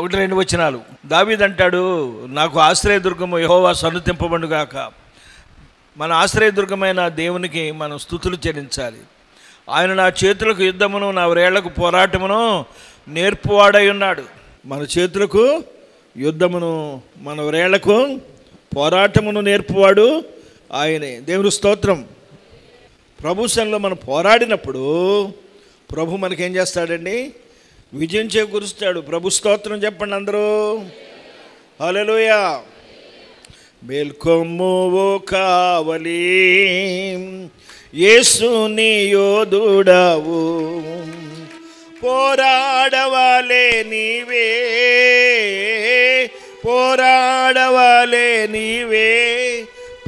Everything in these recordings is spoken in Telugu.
1-2 వచనాలు. దావీదు అంటాడు, నాకు ఆశ్రయదుర్గము యెహోవా సన్నుతింపబడుగాక. మన ఆశ్రయదుర్గమైన దేవునికి మనం స్తుతులు చెల్లించాలి. ఆయన నా చేతులకు యుద్ధమును, నా వ్రేళ్లకు పోరాటమును నేర్పువాడై ఉన్నాడు. మన చేతులకు యుద్ధమును, మన వ్రేళ్లకు పోరాటమును నేర్పువాడు ఆయనే. దేవుని స్తోత్రం. ప్రభు సన్నిధిలో మనం పోరాడినప్పుడు ప్రభు మనకేం చేస్తాడండి? విజయం చేకూరుస్తాడు. ప్రభు స్తోత్రం చెప్పండి అందరూ. హల్లెలూయా. మేల్కొమ్ము ఓ కావలి, యేసుని యోధుడవు, పోరాడవాలే నీవే, పోరాడవాలే నీవే,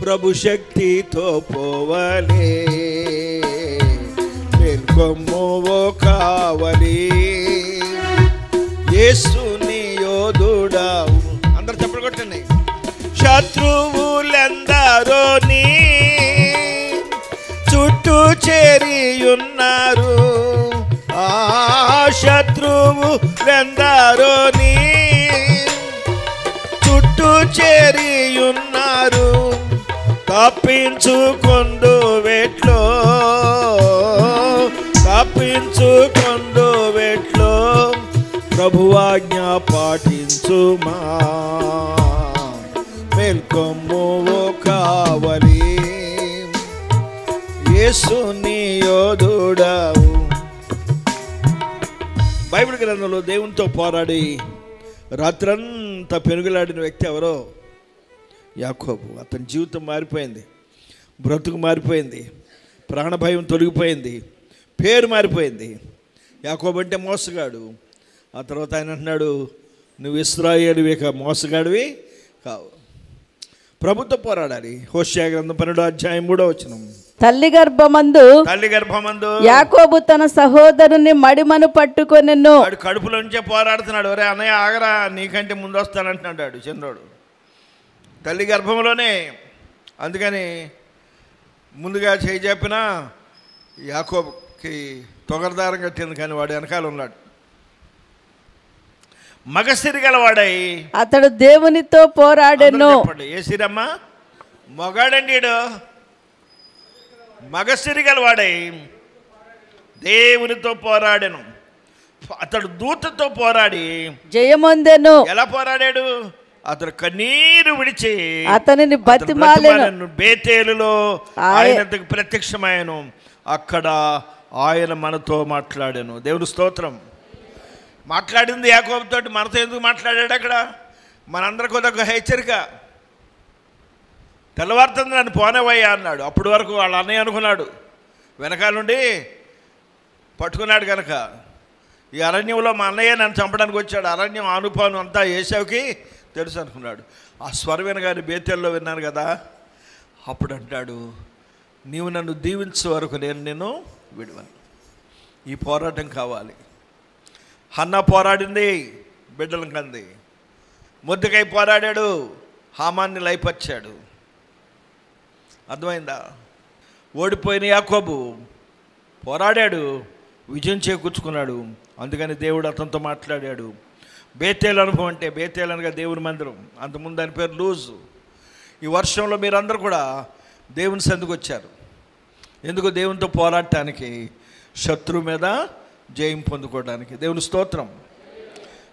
ప్రభు శక్తితో పోవలే. మేల్కొమ్ము ఓ కావలి, యేసుని యోధుడవు. అందరు చప్పట్లు కొట్టండి. శత్రువులెందరో నీ చుట్టూ చేరియున్నారు, ఆ శత్రువులెందరో నీ చుట్టూ చేరియున్నారు. తప్పించుకొందు వెట్లో, తప్పించుకొందు వెట్లో, ప్రభువాజ్ఞ పాటించుమా. మేల్కొమ్ము ఓ కావలి, యేసుని యోధుడవు. బైబిల్ గ్రంథంలో దేవునితో పోరాడి రాత్రంతా పెనుగులాడిన వ్యక్తి ఎవరో? యాకోబు. అతని జీవితం మారిపోయింది, బ్రతుకు మారిపోయింది, ప్రాణభయం తొలగిపోయింది, పేరు మారిపోయింది. యాకోబు అంటే మోసగాడు. ఆ తర్వాత ఆయన అంటున్నాడు, నువ్వు ఇశ్రాయేలువి, ఇక మోసగాడివి కావు. ప్రభుత్వ పోరాడాలి. హోషేయ గ్రంథం 12:3 తల్లి గర్భమందు యాకోబు తన సహోదరుని మడిమను పట్టుకొనెను. వాడు కడుపులో నుంచే పోరాడుతున్నాడు. ఒరే అన్నయ్య ఆగరా, నీకంటే ముందు వస్తానంటున్నాడు చంద్రుడు. తల్లి గర్భంలోనే. అందుకని ముందుగా చేయి చెప్పినా యాకోబుకి తొగరదారం కట్టింది, కానీ వాడు వెనకాల ఉన్నాడు. మగసిరి గలవాడై అతడు దేవునితో పోరాడెను. ఏసిరమ్మా మొగాడండి, మగసిరి గలవాడై దేవునితో పోరాడెను. అతడు దూతతో పోరాడి జయమొందెను. ఎలా పోరాడాడు? అతడు కన్నీరు విడిచి అతనిని బతిమాలెను. బేతేలులో ఆయనకు ప్రత్యక్షమాయను. అక్కడ ఆయన మనతో మాట్లాడాను. దేవుని స్తోత్రం. మాట్లాడింది యాకోబుతో, మనతో ఎందుకు మాట్లాడాడు? అక్కడ మనందరికీ ఒక హెచ్చరిక. తెల్లవారుతుంది నన్ను పోనేవయ్యా అన్నాడు. అప్పటి వరకు వాళ్ళ అన్నయ్య అనుకున్నాడు, వెనకాల నుండి పట్టుకున్నాడు కనుక ఈ అరణ్యంలో మా అన్నయ్య నన్ను చంపడానికి వచ్చాడు. అరణ్యం అనుపాను అంతా ఏసావుకి తెలుసు అనుకున్నాడు. ఆ స్వరం వినగానే బేతేల్లో విన్నాను కదా. అప్పుడు అంటాడు, నీవు నన్ను దీవించే వరకు నేను నిన్ను విడవను. ఈ పోరాటం కావాలి. హన్నా పోరాడింది, బిడ్డలను కంది. మొర్దెకై పోరాడాడు, హామాన్ని లైపరిచాడు. అర్థమైందా? ఓడిపోయిన యాకోబు పోరాడాడు, విజయం చేకూర్చుకున్నాడు. అందుకని దేవుడు అతనితో మాట్లాడాడు. బేతేలు అనుభవం అంటే, బేతేలు అనగా దేవుని మందిరం. అంతకుముందు దాని పేరు లూజు. ఈ వర్షంలో మీరందరూ కూడా దేవుని సందుకు వచ్చారు. ఎందుకు? దేవునితో పోరాడటానికి, శత్రువు మీద జయం పొందుకోవడానికి. దేవుని స్తోత్రం.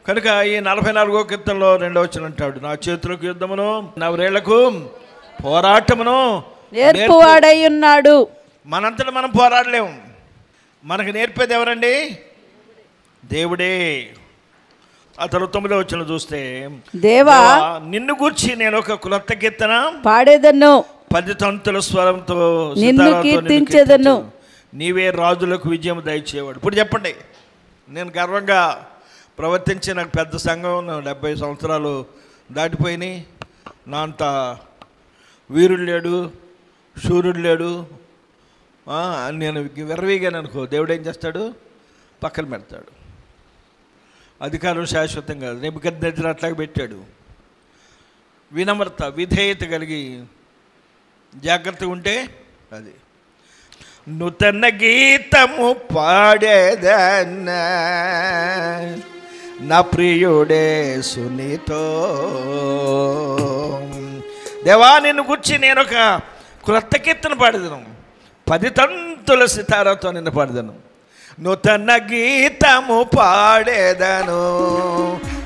కనుక ఈ 44వ కీర్తనలో 2వ వచనం అంటాడు, నా చేతులకు యుద్ధమును, నా వ్రేళ్లకు పోరాటమును నేర్పువాడై ఉన్నాడు. మనంతటా మనం పోరాడలేము. మనకు నేర్పేది ఎవరండి? దేవుడే. ఆ తర్వాత 9వ వచనం చూస్తే, దేవా నిన్ను గూర్చి నేను ఒక క్రొత్త కీర్తన పాడేదను, 10 తంతుల స్వరంతో నిన్ను కీర్తించెదను. నీవే రాజులకు విజయం దయచేవాడు. ఇప్పుడు చెప్పండి, నేను గర్వంగా ప్రవర్తించి నాకు పెద్ద సంఘం 70 సంవత్సరాలు దాటిపోయినాయి, నా అంత వీరుడు లేడు, శూరుడు లేడు, నేను విర్రవీగాను అనుకో, దేవుడు ఏం చేస్తాడు? పక్కన పెడతాడు. అధికారం శాశ్వతం కాదు. నెబుకద్నెజరు అట్లాగే పెట్టాడు. వినమ్రత, విధేయత కలిగి జాగ్రత్తగా ఉంటే అది. నూతన గీతము పాడేదన్న నా ప్రియుడే సునీతో. దేవా, నిన్ను గుర్చి నేను ఒక క్రొత్త కీర్తన పాడేదను, 10 తంతుల సితారాతో నిన్ను పాడేదను. నూతన గీతము పాడేదను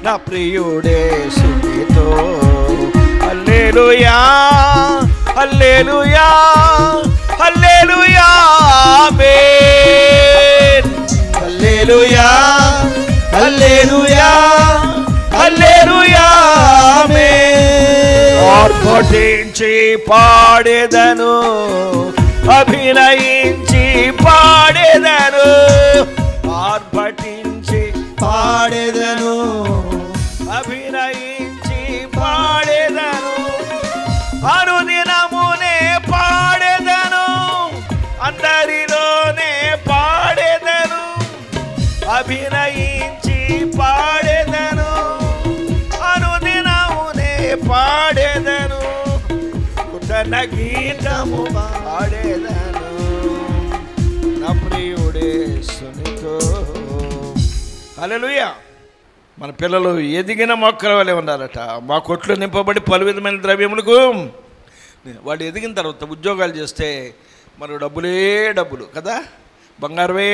నా ప్రియుడే సునీతో. హల్లెలూయా హల్లెలూయా హల్లెలూయా ఆమేన్. హల్లెలూయా హల్లెలూయా హల్లెలూయా ఆమేన్. ఆర్భటించి పాడేదను, అభినయించి పాడేదను, ఆర్భటించి పాడేదను, అభినయించి పాడేదను, అనుదినమునే పాడేదను, అందరిలోనే పాడేదను, అభినయించి పాడేదను, అనుదినమునే పాడేదను, నూతన గీతము పాడేదను నా ప్రియుడే సునీతో. హల్లెలూయా. మన పిల్లలు ఎదిగిన మొక్కల వలె ఉన్నారట. మా కొట్లు నింపబడి పలు విధమైన ద్రవ్యములకు వాడు ఎదిగిన తర్వాత ఉద్యోగాలు చేస్తే మనకు డబ్బులే డబ్బులు కదా, బంగారమే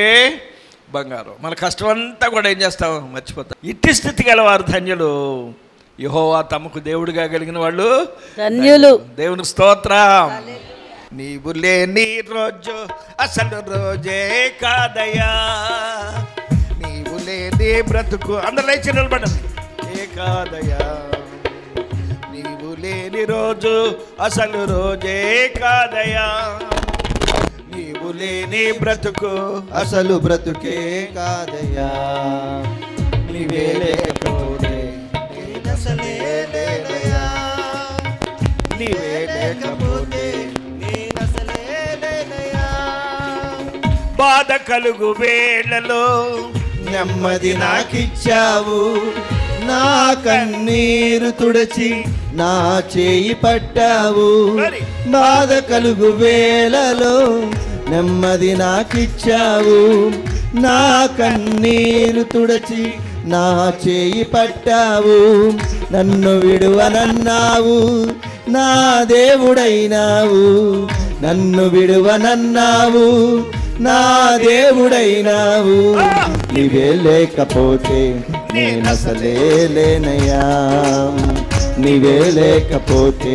బంగారం. మన కష్టం అంతా కూడా ఏం చేస్తాం, మర్చిపోతాం. ఇట్టి స్థితి గల వారు ధన్యులు, యెహోవా తమకు దేవుడిగా కలిగిన వాళ్ళు ధన్యులు. దేవునికి స్తోత్రం. నీవు లేని రోజు అసలు రోజే కాదయ్యా, నీవు లేని బ్రతుకు, అందరూ లేచి నిలబడండి, ఏ కాదయ్యా. నీవు లేని రోజు అసలు రోజే కాదయ్యా, నీవు లేని బ్రతుకు అసలు బ్రతుకే కాదయ్యా. నీవే లేకపోతే నేనసలే లేనయ్యా, నీవే లేకపోతే నేనసలే లేనయ్యా. బాధ కలుగు వేళలో నెమ్మది నాకిచ్చావు, నా కన్నీరు తుడచి నా చేయి పట్టావు. బాధ కలుగు వేళలో నెమ్మది నాకిచ్చావు, నా కన్నీరు తుడచి నా చేయి పట్టావు. నన్ను విడువనన్నావు, నా దేవుడైనావు, నన్ను విడువనన్నావు, నా దేవుడైనావు. నీవే లేకపోతే నేనసలే లేనయ్యా, నీవే లేకపోతే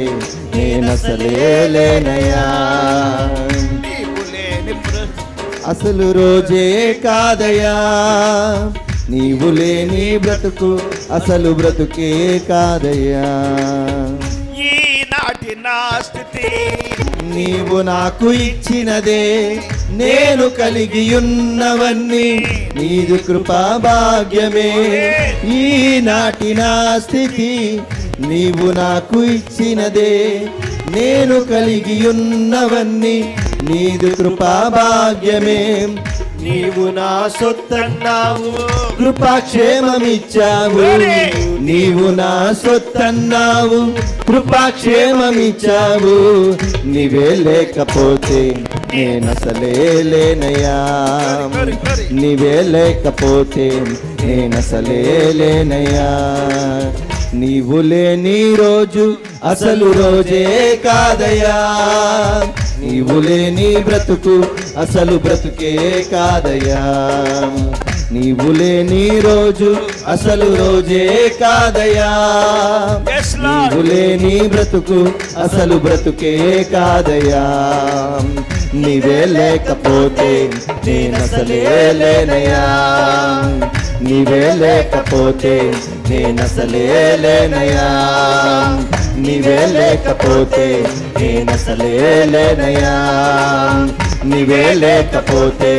నేనసలే లేనయ్యా. నీవు లేని అసలు రోజే కాదయ్యా, నీవు లేని బ్రతుకు అసలు బ్రతుకే కాదయ్యా. ఈనాటి నా స్థితి నీవు నాకు ఇచ్చినదే, నేను కలిగి ఉన్నవన్నీ నీదు కృపా భాగ్యమే. ఈనాటి నా స్థితి నీవు నాకు ఇచ్చినదే, నేను కలిగి ఉన్నవన్నీ నీదు కృపా భాగ్యమే. నీవు నా సొత్తన్నావు, కృపాక్షేమమిచ్చావు. నీవు నా సొత్తన్నావు, కృపాక్షేమమిచ్చావు. నీవే లేకపోతే నేనసలే లేనయ్యా, నీవే లేకపోతే నేనసలే లేనయ్యా. నీవు లేని రోజు అసలు రోజే కాదయ్యా, నీవు లేని బ్రతుకు అసలు బ్రతుకే కాదయ్యా. నీవు లేని రోజు అసలు రోజే కాదయ్యా, నీవు లేని బ్రతుకు అసలు బ్రతుకే కాదయ్యా. నీవే లేకపోతే నేనసలే లేనయ్యా, నీవే లేకపోతే నేనసలే లేనయ్యా, నీవే లేకపోతే నేనసలే లేనయ్యా, నీవే లేకపోతే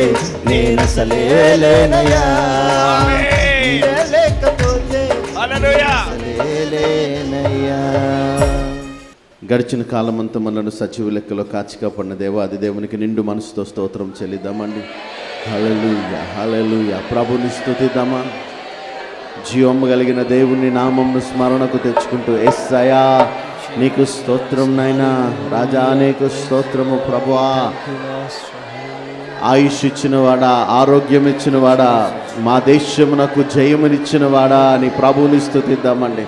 నేనసలే లేనయ్యా, నీవే లేకపోతే హల్లెలూయా. నేనసలే లేనయ్యా. గడిచిన కాలమంతా మనను సజీవ లెక్కలో కాచి కాపాడిన దేవాది దేవునికి నిండు మనసుతో స్తోత్రం చెల్లిద్దామండి. హల్లెలూయా హల్లెలూయా. ప్రభుని స్తుతిద్దామా. జీవము కలిగిన దేవుని నామమును స్మరణకు తెచ్చుకుంటూ, యేసయ్యా నీకు స్తోత్రం నాయనా, రాజా నీకు స్తోత్రము ప్రభువా. ఆయుష్ ఇచ్చినవాడా, ఆరోగ్యం ఇచ్చినవాడా, మా దేశమునకు జయమునిచ్చినవాడా అని ప్రభువుని స్తుతిద్దామండి.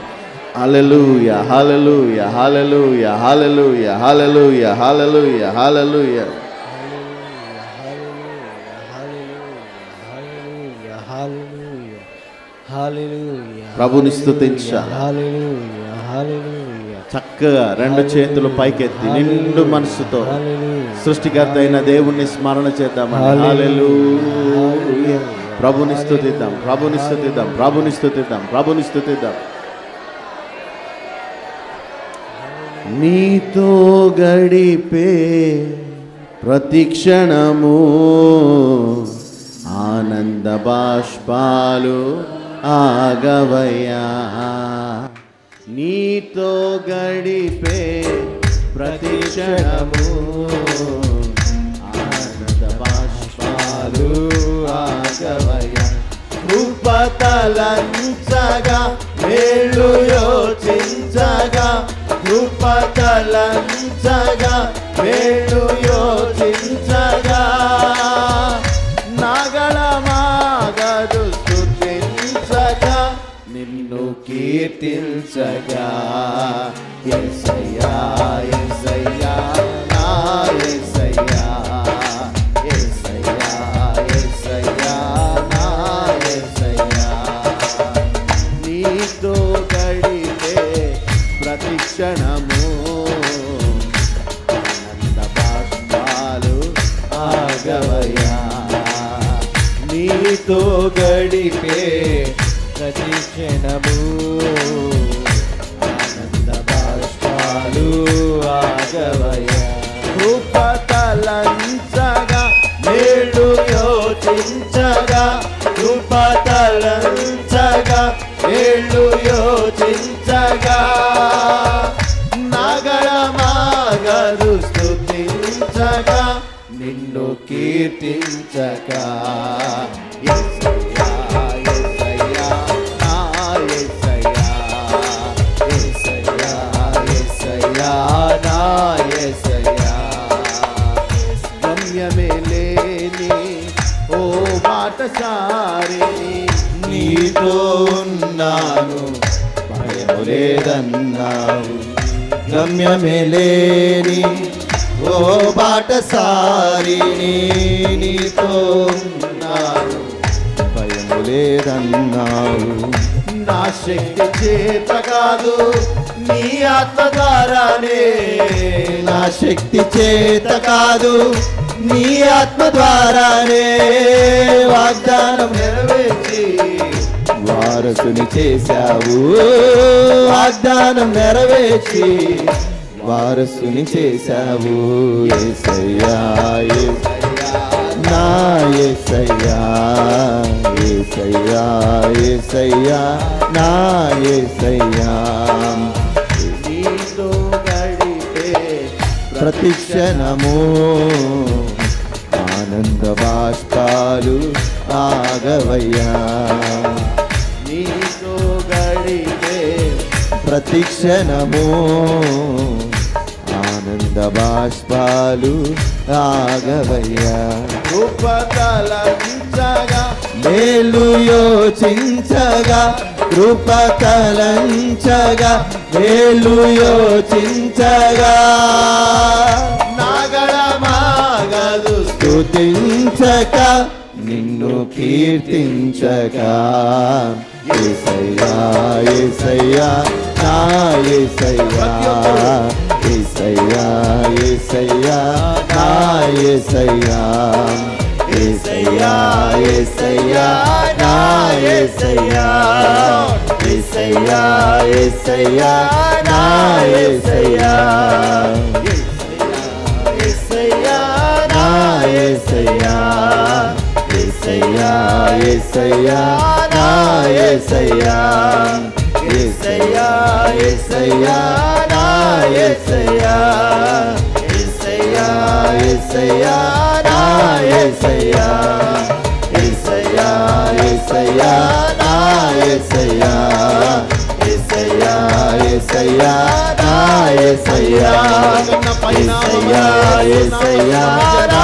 హల్లెలూయా, హల్లెలూయా, హల్లెలూయా, హల్లెలూయా, హల్లెలూయా, హల్లెలూయా, హల్లెలూయా. ప్రభుని స్తుతించాలి. చక్కగా రెండు చేతులు పైకెత్తి నిండు మనసుతో సృష్టికర్త అయిన దేవుణ్ణి స్మరణ చేద్దామని. హల్లెలూయా. ప్రభుని స్తుతిద్దాం, ప్రభుని స్తుతిద్దాం, ప్రభుని స్తుతిద్దాం, ప్రభుని స్తుతిద్దాం. నీతో గడిపే ప్రతిక్షణము ఆనంద బాష్పాలు ఆగవయ్యా. నీతో గడిపే ప్రతిక్షణము ఆనంద బాష్పాలు ఆగవయ్యా. కృపతలంచగా మేలు యోచించగా, కృపతలంచగా మేలు యోచించగా, నగళమాగదు స్తుతించగా, నిన్ను కీర్తించగా. యేసయ్యా, యేసయ్యా, నా యేసయ్యా, యేసయ్యా, యేసయ్యా, నా యేసయ్యా. నీతో గడిపే ప్రతిక్షణము ఆనంద బాష్పాలు ఆగవయ్యా. నీతో గడిపే ప్రతిక్షణము ఆనంద బాష్పాలు ఆగవయ్యా. కృపతలంచగా మేలు యోచించగా, కృపతలంచగా మేలు యోచించగా, నగళమాగదు స్తుతించగా, నిన్ను కీర్తించగా. యేసయ్యా, యేసయ్యా, నా యేసయ్యా, యేసయ్యా, యేసయ్యా, నా యేసయ్యా. గమ్యమే లేని ఓ బాటసారిని, నీతో ఉన్నాను భయము లేదన్నావు. గమ్యమే లేని ఓ బాటసారిని, నీతో ఉన్నాను భయము లేదన్నావు. నా శక్తి చేత కాదు నీ ఆత్మ ద్వారానే, నా శక్తి చేత కాదు నీ ఆత్మ ద్వారానే వాగ్దానం నెరవేర్చి వారసుని చేశావు. వాగ్దానం నెరవేర్చి వారసుని చేశావు. యేసయ్యా, నా యేసయ్యా, యేసయ్యా, యేసయ్యా, నా యేసయ్యా. నీతో గడిపే ప్రతిక్షణము ఆనంద బాష్పాలు ఆగవయ్యా. నీతో గడిపే ప్రతిక్షణము ఆనంద బాష్పాలు ఆగవయ్యా. కృపతలంచగా మేలు యోచించగా, కృపతలంచగా మేలు యోచించగా, నగళమాగదు స్తుతించక, నిన్ను కీర్తించగా. యేసయ్యా, యేసయ్యా, నా యేసయ్యా, యేసయ్యా, యేసయ్యా, నా యేసయ్యా, యేసయ్యా, యేసయ్యా, నా యేసయ్యా, యేసయ్యా, యేసయ్యా, నా యేసయ్యా, యేసయ్యా, నా యేసయ్యా, యేసయ్యా, యేసయ్యా, నా యేసయ్యా, యేసయ్యా, యేసయ్యా, నా యేసయ్యా, యేసయ్యా, యేసయ్యా, నా యేసయ్యా, యేసయ్యా, యేసయ్యా, నా యేసయ్యా, యేసయ్యా, యేసయ్యా, నా యేసయ్యా, యేసయ్యా, యేసయ్యా, నా